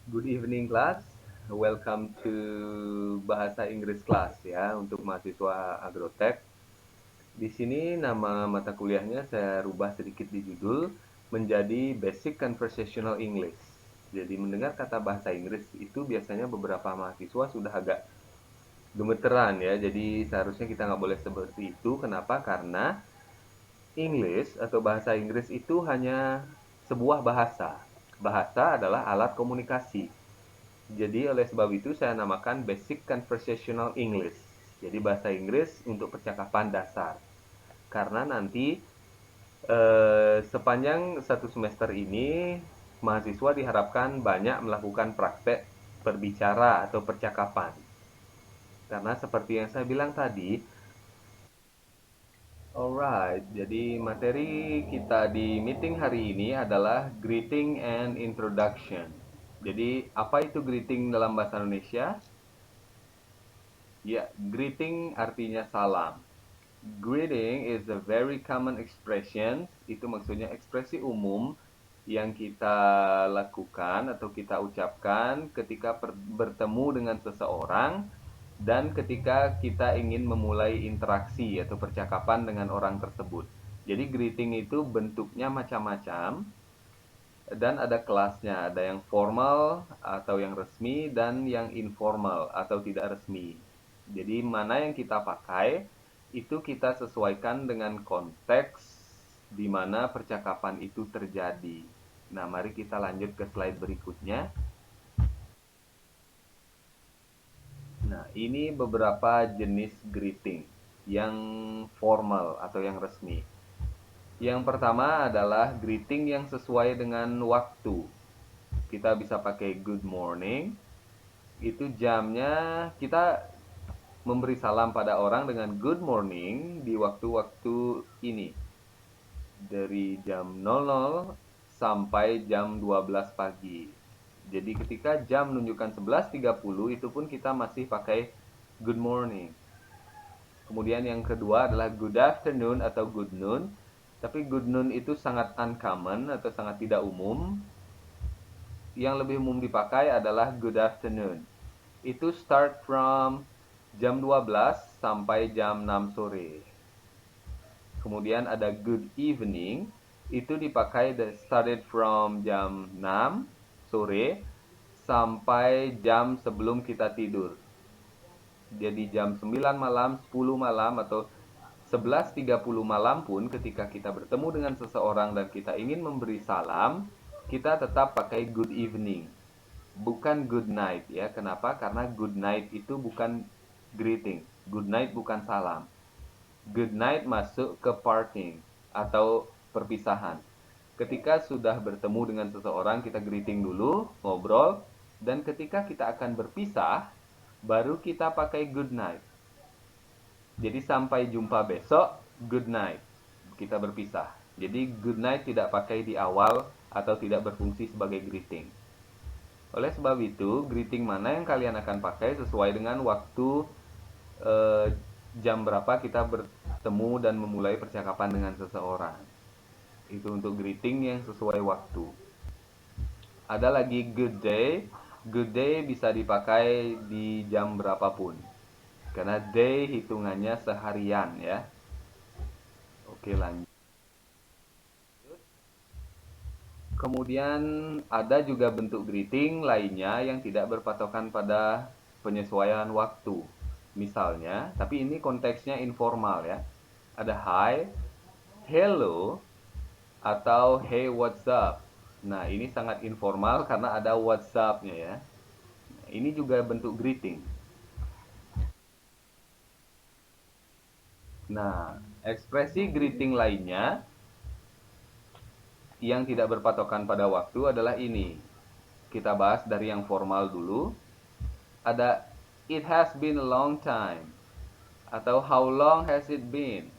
Good evening class. Welcome to Bahasa Inggris class ya untuk mahasiswa Agrotek. Di sini nama mata kuliahnya saya rubah sedikit di judul menjadi Basic Conversational English. Jadi mendengar kata bahasa Inggris itu biasanya beberapa mahasiswa sudah agak gemeteran ya. Jadi seharusnya kita nggak boleh seperti itu. Kenapa? Karena English atau bahasa Inggris itu hanya sebuah bahasa. Bahasa adalah alat komunikasi. Jadi oleh sebab itu saya namakan Basic Conversational English. Jadi bahasa Inggris untuk percakapan dasar. Karena nanti sepanjang satu semester ini mahasiswa diharapkan banyak melakukan praktek berbicara atau percakapan. Karena seperti yang saya bilang tadi, alright, jadi materi kita di meeting hari ini adalah greeting and introduction. Jadi apa itu greeting dalam bahasa Indonesia? Ya, greeting artinya salam. Greeting is a very common expression. Itu maksudnya ekspresi umum yang kita lakukan atau kita ucapkan ketika bertemu dengan seseorang dan ketika kita ingin memulai interaksi atau percakapan dengan orang tersebut. Jadi greeting itu bentuknya macam-macam dan ada kelasnya, ada yang formal atau yang resmi dan yang informal atau tidak resmi. Jadi mana yang kita pakai itu kita sesuaikan dengan konteks di mana percakapan itu terjadi. Nah, mari kita lanjut ke slide berikutnya. Nah, ini beberapa jenis greeting yang formal atau yang resmi. Yang pertama adalah greeting yang sesuai dengan waktu. Kita bisa pakai good morning. Itu jamnya kita memberi salam pada orang dengan good morning di waktu-waktu ini. Dari jam 00 sampai jam 12 pagi. Jadi ketika jam menunjukkan 11.30 itu pun kita masih pakai good morning. Kemudian yang kedua adalah good afternoon atau good noon. Tapi good noon itu sangat uncommon atau sangat tidak umum. Yang lebih umum dipakai adalah good afternoon. Itu start from jam 12 sampai jam 6 sore. Kemudian ada good evening, itu dipakai started from jam 6 sore sampai jam sebelum kita tidur. Jadi jam 9 malam, 10 malam atau 11.30 malam pun ketika kita bertemu dengan seseorang dan kita ingin memberi salam, kita tetap pakai good evening. Bukan good night ya. Kenapa? Karena good night itu bukan greeting. Good night bukan salam. Good night masuk ke parting atau perpisahan. Ketika sudah bertemu dengan seseorang, kita greeting dulu, ngobrol, dan ketika kita akan berpisah, baru kita pakai good night. Jadi sampai jumpa besok, good night. Kita berpisah. Jadi good night tidak pakai di awal atau tidak berfungsi sebagai greeting. Oleh sebab itu, greeting mana yang kalian akan pakai sesuai dengan waktu eh, jam berapa kita bertemu dan memulai percakapan dengan seseorang. Itu untuk greeting yang sesuai waktu. Ada lagi good day. Good day bisa dipakai di jam berapapun. Karena day hitungannya seharian ya. Oke, lanjut. Kemudian ada juga bentuk greeting lainnya yang tidak berpatokan pada penyesuaian waktu. Misalnya, tapi ini konteksnya informal ya. Ada hi, hello, atau hey what's up. Nah, ini sangat informal karena ada WhatsApp-nya ya. Ini juga bentuk greeting. Nah, ekspresi greeting lainnya yang tidak berpatokan pada waktu adalah ini. Kita bahas dari yang formal dulu. Ada it has been a long time atau how long has it been?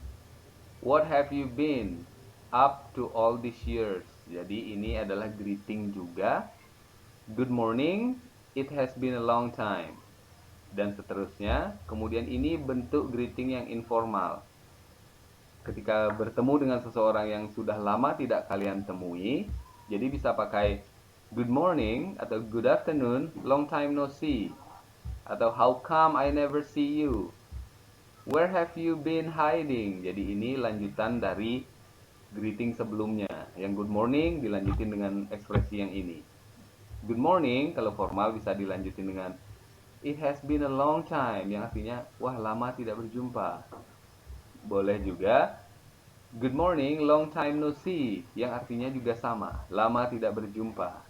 What have you been up to all these years? Jadi ini adalah greeting juga. Good morning, it has been a long time. Dan seterusnya. Kemudian ini bentuk greeting yang informal. Ketika bertemu dengan seseorang yang sudah lama tidak kalian temui, jadi bisa pakai Good morning atau good afternoon, long time no see. Atau how come I never see you? Where have you been hiding? Jadi ini lanjutan dari greeting sebelumnya. Yang good morning dilanjutin dengan ekspresi yang ini. Good morning kalau formal bisa dilanjutin dengan it has been a long time, yang artinya wah lama tidak berjumpa. Boleh juga good morning, long time no see, yang artinya juga sama, lama tidak berjumpa.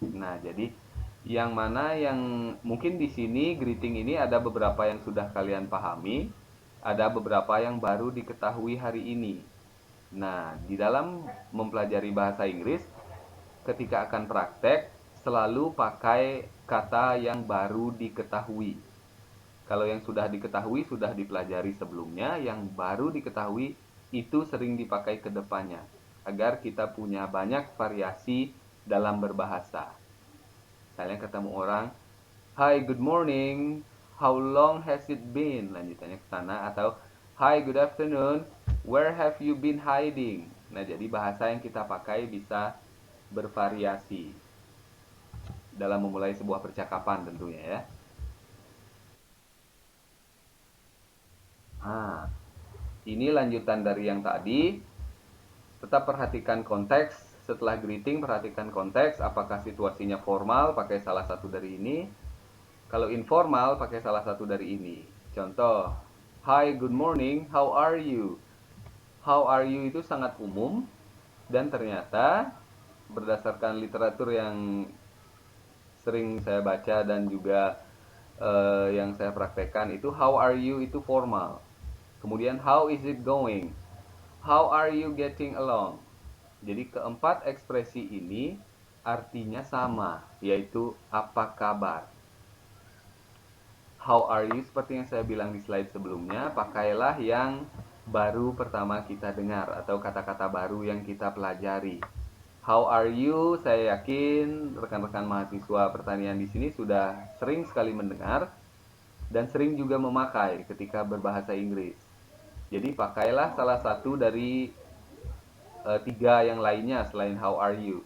Nah, jadi yang mana yang mungkin di sini greeting ini ada beberapa yang sudah kalian pahami, ada beberapa yang baru diketahui hari ini. Nah, di dalam mempelajari bahasa Inggris, ketika akan praktek, selalu pakai kata yang baru diketahui. Kalau yang sudah diketahui sudah dipelajari sebelumnya, yang baru diketahui itu sering dipakai ke depannya, agar kita punya banyak variasi dalam berbahasa. Misalnya ketemu orang, "Hi, good morning. How long has it been?" Lanjutannya ke sana. Atau, "Hi, good afternoon. Where have you been hiding?" Nah, jadi bahasa yang kita pakai bisa bervariasi dalam memulai sebuah percakapan tentunya ya. Nah, ini lanjutan dari yang tadi. Tetap perhatikan konteks. Setelah greeting, perhatikan konteks. Apakah situasinya formal, pakai salah satu dari ini. Kalau informal, pakai salah satu dari ini. Contoh, "Hi, good morning, how are you?" How are you itu sangat umum, dan ternyata berdasarkan literatur yang sering saya baca dan juga yang saya praktekkan itu how are you itu formal. Kemudian how is it going? How are you getting along? Jadi keempat ekspresi ini artinya sama, yaitu apa kabar. How are you seperti yang saya bilang di slide sebelumnya, pakailah yang baru pertama kita dengar atau kata-kata baru yang kita pelajari. How are you? Saya yakin rekan-rekan mahasiswa pertanian di sini sudah sering sekali mendengar dan sering juga memakai ketika berbahasa Inggris. Jadi pakailah salah satu dari tiga yang lainnya selain how are you.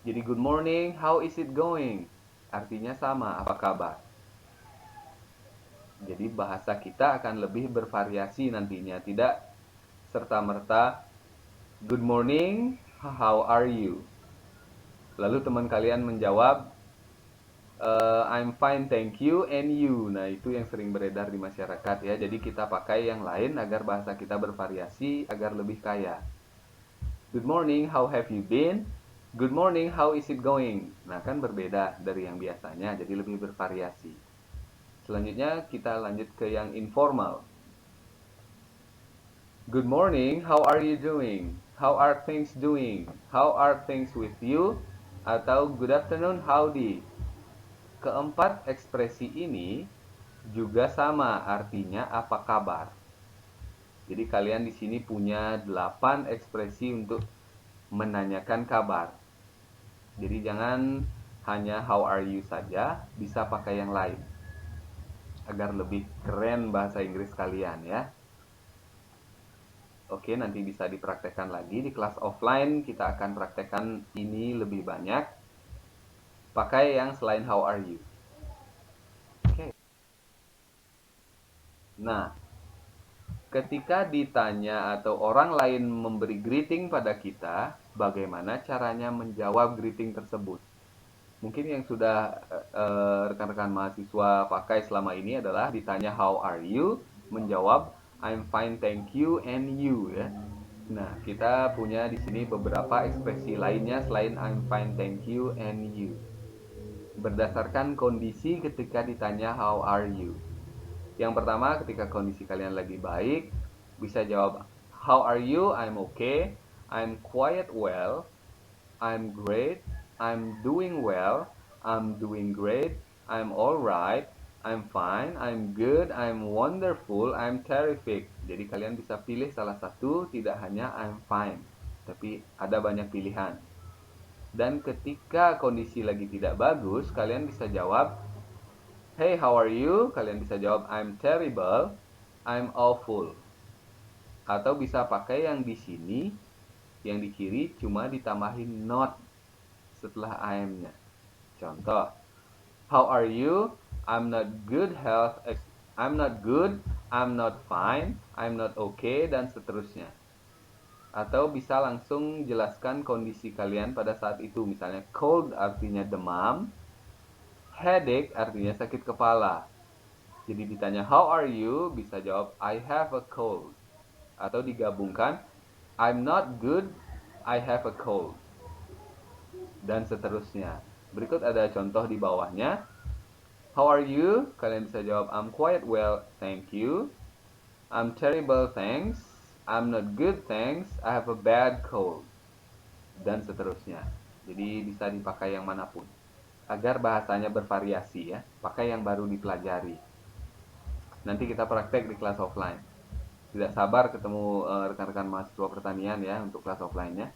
Jadi good morning, how is it going? Artinya sama, apa kabar? Jadi bahasa kita akan lebih bervariasi nantinya, tidak serta-merta good morning, how are you? Lalu teman kalian menjawab I'm fine, thank you, and you. Nah, itu yang sering beredar di masyarakat ya. Jadi kita pakai yang lain agar bahasa kita bervariasi, agar lebih kaya. Good morning, how have you been? Good morning, how is it going? Nah, kan berbeda dari yang biasanya, jadi lebih bervariasi. Selanjutnya kita lanjut ke yang informal. Good morning, how are you doing? How are things doing? How are things with you? Atau good afternoon, howdy. Keempat ekspresi ini juga sama, artinya apa kabar. Jadi kalian di sini punya 8 ekspresi untuk menanyakan kabar. Jadi jangan hanya how are you saja, bisa pakai yang lain. Agar lebih keren bahasa Inggris kalian ya. Oke, nanti bisa dipraktekkan lagi di kelas offline, kita akan praktekkan ini lebih banyak. Pakai yang selain how are you. Oke. Nah, ketika ditanya atau orang lain memberi greeting pada kita, bagaimana caranya menjawab greeting tersebut? Mungkin yang sudah rekan-rekan mahasiswa pakai selama ini adalah ditanya how are you, menjawab I'm fine, thank you, and you ya. Nah, kita punya di sini beberapa ekspresi lainnya selain I'm fine, thank you, and you. Berdasarkan kondisi ketika ditanya how are you. Yang pertama, ketika kondisi kalian lagi baik, bisa jawab, how are you? I'm okay. I'm quite well. I'm great. I'm doing well. I'm doing great. I'm alright. I'm fine. I'm good. I'm wonderful. I'm terrific. Jadi kalian bisa pilih salah satu, tidak hanya I'm fine, tapi ada banyak pilihan. Dan ketika kondisi lagi tidak bagus, kalian bisa jawab, hey, how are you? Kalian bisa jawab, I'm terrible, I'm awful. Atau bisa pakai yang di sini, yang di kiri cuma ditambahin not. setelah I'm-nya. Contoh, how are you? I'm not good health. I'm not good. I'm not fine. I'm not okay, dan seterusnya. Atau bisa langsung jelaskan kondisi kalian pada saat itu. Misalnya cold artinya demam, headache artinya sakit kepala. Jadi ditanya how are you, bisa jawab I have a cold. Atau digabungkan I'm not good, I have a cold. Dan seterusnya. Berikut ada contoh di bawahnya. How are you? Kalian bisa jawab I'm quite well, thank you. I'm terrible, thanks. I'm not good, thanks. I have a bad cold. Dan seterusnya. Jadi bisa dipakai yang manapun. Agar bahasanya bervariasi ya. Pakai yang baru dipelajari. Nanti kita praktek di kelas offline. Tidak sabar ketemu rekan-rekan mahasiswa pertanian ya untuk kelas offline-nya.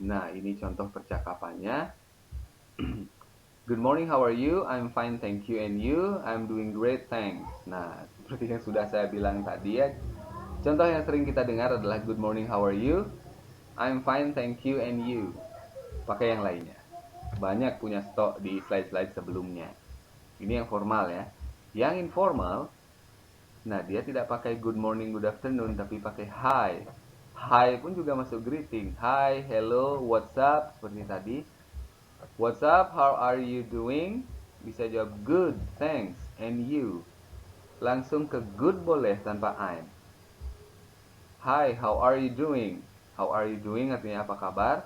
Nah, ini contoh percakapannya. Good morning, how are you? I'm fine, thank you. And you? I'm doing great, thanks. Nah, seperti yang sudah saya bilang tadi ya. Contoh yang sering kita dengar adalah good morning, how are you? I'm fine, thank you. And you? Pakai yang lainnya. Banyak punya stok di slide-slide sebelumnya. Ini yang formal ya. Yang informal, nah dia tidak pakai good morning, good afternoon, tapi pakai hi. Hi pun juga masuk greeting. Hi, hello, what's up, seperti tadi. What's up, how are you doing? Bisa jawab good, thanks, and you. Langsung ke good boleh tanpa I'm. Hi, how are you doing? How are you doing artinya apa kabar?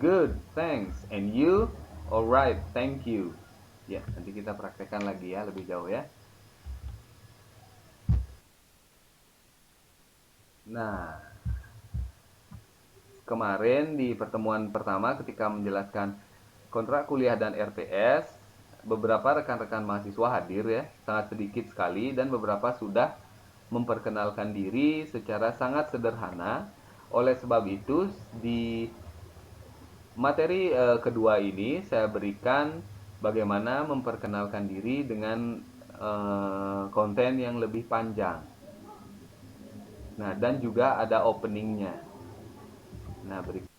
Good, thanks, and you? Alright, thank you. Ya, nanti kita praktekkan lagi ya, lebih jauh ya. Nah, kemarin di pertemuan pertama ketika menjelaskan kontrak kuliah dan RTS, beberapa rekan-rekan mahasiswa hadir ya, sangat sedikit sekali, dan beberapa sudah memperkenalkan diri secara sangat sederhana. Oleh sebab itu, di materi kedua ini saya berikan bagaimana memperkenalkan diri dengan konten yang lebih panjang. Nah, dan juga ada openingnya. Nah, berikut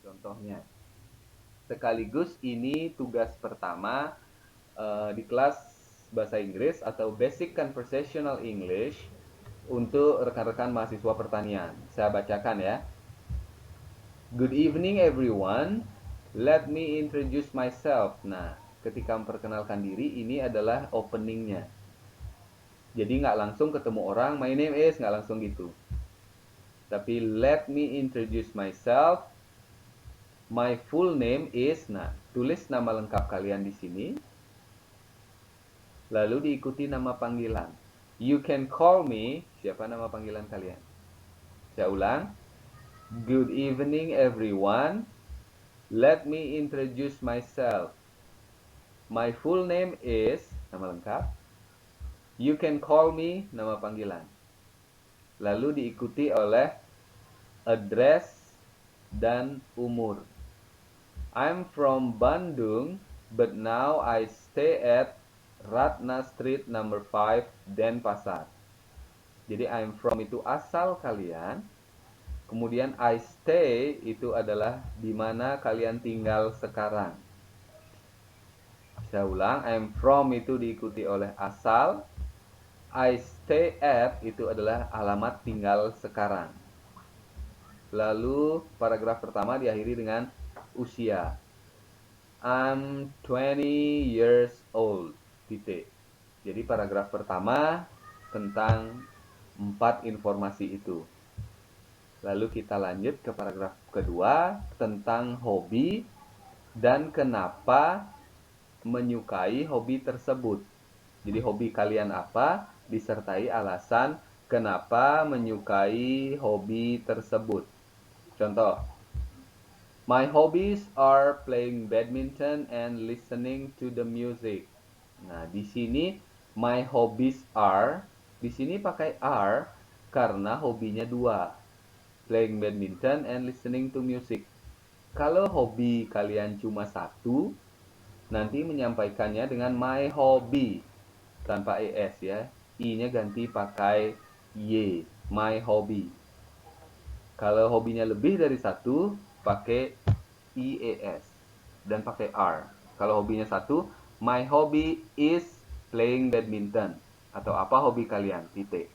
contohnya. Sekaligus ini tugas pertama di kelas bahasa Inggris atau Basic Conversational English untuk rekan-rekan mahasiswa pertanian. Saya bacakan ya. Good evening everyone. Let me introduce myself. Nah, ketika memperkenalkan diri, ini adalah openingnya. Jadi nggak langsung ketemu orang, my name is, nggak langsung gitu. Tapi let me introduce myself. My full name is, nah, tulis nama lengkap kalian di sini. Lalu diikuti nama panggilan. You can call me, siapa nama panggilan kalian? Saya ulang. Good evening everyone. Let me introduce myself. My full name is, nama lengkap. You can call me, nama panggilan. Lalu diikuti oleh address dan umur. I'm from Bandung, but now I stay at Ratna Street number 5, Denpasar. Jadi I'm from itu asal kalian. Kemudian I stay itu adalah di mana kalian tinggal sekarang. Saya ulang, I'm from itu diikuti oleh asal. I stay at itu adalah alamat tinggal sekarang. Lalu paragraf pertama diakhiri dengan usia. I'm 20 years old. Titik. Jadi paragraf pertama tentang 4 informasi itu. Lalu kita lanjut ke paragraf kedua tentang hobi dan kenapa menyukai hobi tersebut. Jadi hobi kalian apa, disertai alasan kenapa menyukai hobi tersebut. Contoh, my hobbies are playing badminton and listening to the music. Nah, di sini my hobbies are, di sini pakai are karena hobinya dua. Playing badminton and listening to music. Kalau hobi kalian cuma satu, nanti menyampaikannya dengan my hobby tanpa es ya. I-nya ganti pakai y. my hobby. Kalau hobinya lebih dari satu, pakai IES dan pakai R. Kalau hobinya satu, my hobby is playing badminton. Atau apa hobi kalian? Titik.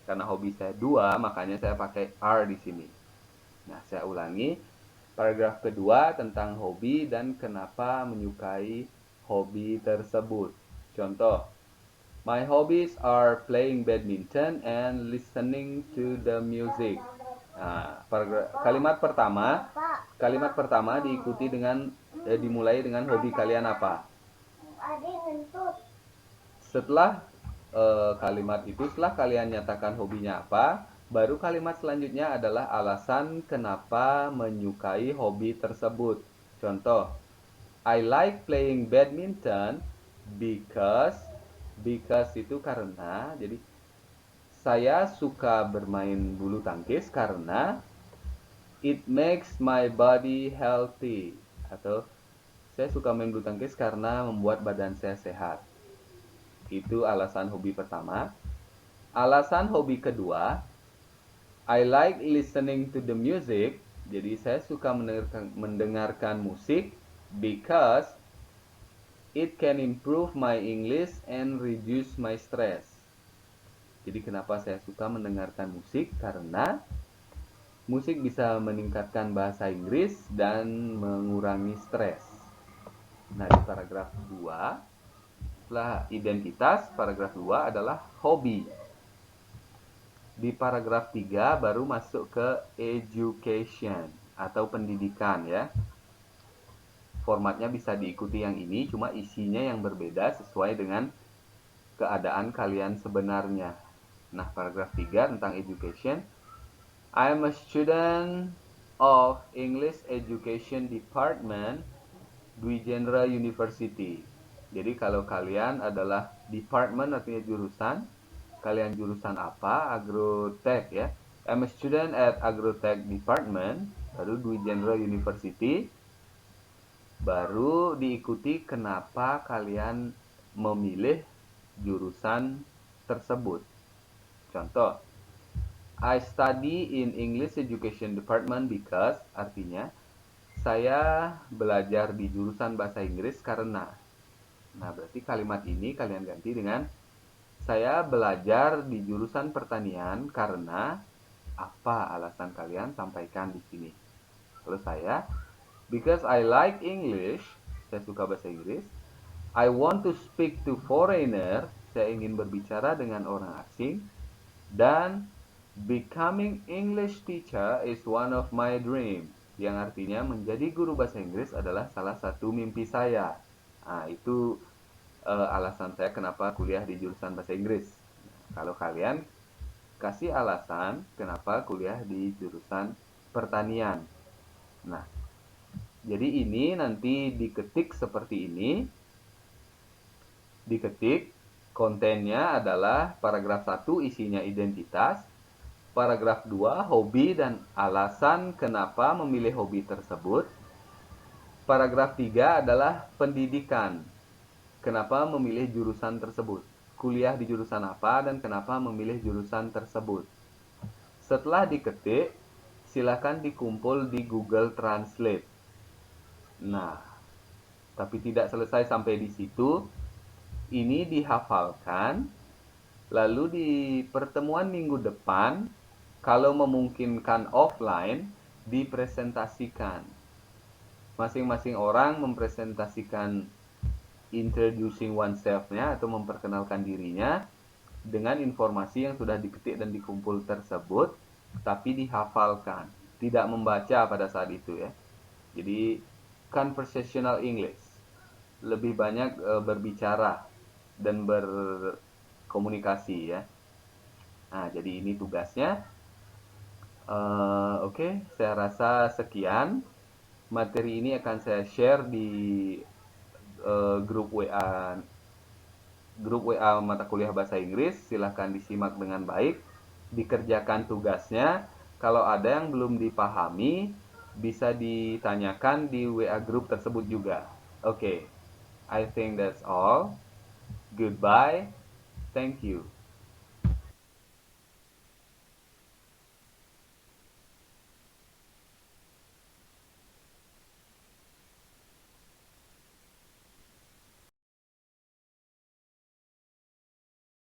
Karena hobi saya dua, makanya saya pakai R di sini. Nah, saya ulangi. Paragraf kedua tentang hobi dan kenapa menyukai hobi tersebut. Contoh, my hobbies are playing badminton and listening to the music. Nah, kalimat pertama diikuti dengan dimulai dengan hobi kalian apa? Setelah setelah kalian nyatakan hobinya apa, baru kalimat selanjutnya adalah alasan kenapa menyukai hobi tersebut. Contoh, I like playing badminton because itu karena, jadi saya suka bermain bulu tangkis karena it makes my body healthy. Atau saya suka main bulu tangkis karena membuat badan saya sehat. Itu alasan hobi pertama. Alasan hobi kedua, I like listening to the music. Jadi saya suka mendengarkan musik because it can improve my English and reduce my stress. Jadi kenapa saya suka mendengarkan musik? Karena musik bisa meningkatkan bahasa Inggris dan mengurangi stres. Nah, di paragraf 2, setelah identitas, paragraf 2 adalah hobi. Di paragraf 3 baru masuk ke education atau pendidikan ya. Formatnya bisa diikuti yang ini, cuma isinya yang berbeda sesuai dengan keadaan kalian sebenarnya. Nah, paragraf 3 tentang education. I am a student of English Education Department, Dwi Jendra University. Jadi kalau kalian adalah department artinya jurusan, kalian jurusan apa? Agrotech ya. I'm a student at Agrotech Department, baru Dwi Jendra University. Baru diikuti kenapa kalian memilih jurusan tersebut. Contoh, I study in English Education Department because, artinya saya belajar di jurusan bahasa Inggris karena. Nah, berarti kalimat ini kalian ganti dengan saya belajar di jurusan pertanian karena apa alasan kalian sampaikan di sini. Terus saya, because I like English, saya suka bahasa Inggris. I want to speak to foreigner, saya ingin berbicara dengan orang asing. Dan becoming English teacher is one of my dream, yang artinya menjadi guru bahasa Inggris adalah salah satu mimpi saya. Nah, itu alasan saya kenapa kuliah di jurusan bahasa Inggris. Kalau kalian kasih alasan kenapa kuliah di jurusan pertanian. Nah, jadi ini nanti diketik seperti ini. Diketik, kontennya adalah paragraf 1 isinya identitas, paragraf 2 hobi dan alasan kenapa memilih hobi tersebut. Paragraf 3 adalah pendidikan. Kenapa memilih jurusan tersebut? Kuliah di jurusan apa dan kenapa memilih jurusan tersebut? Setelah diketik, silakan dikumpul di Google Translate. Nah, tapi tidak selesai sampai di situ. Ini dihafalkan, lalu di pertemuan minggu depan, kalau memungkinkan offline, dipresentasikan. Masing-masing orang mempresentasikan introducing oneself-nya atau memperkenalkan dirinya dengan informasi yang sudah diketik dan dikumpul tersebut, tapi dihafalkan, tidak membaca pada saat itu ya. Jadi conversational English, lebih banyak berbicara dan berkomunikasi ya. Nah, jadi ini tugasnya. Oke, saya rasa sekian. Materi ini akan saya share di grup WA mata kuliah bahasa Inggris. Silahkan disimak dengan baik, dikerjakan tugasnya. Kalau ada yang belum dipahami, bisa ditanyakan di WA grup tersebut juga. Oke, I think that's all. Goodbye. Thank you.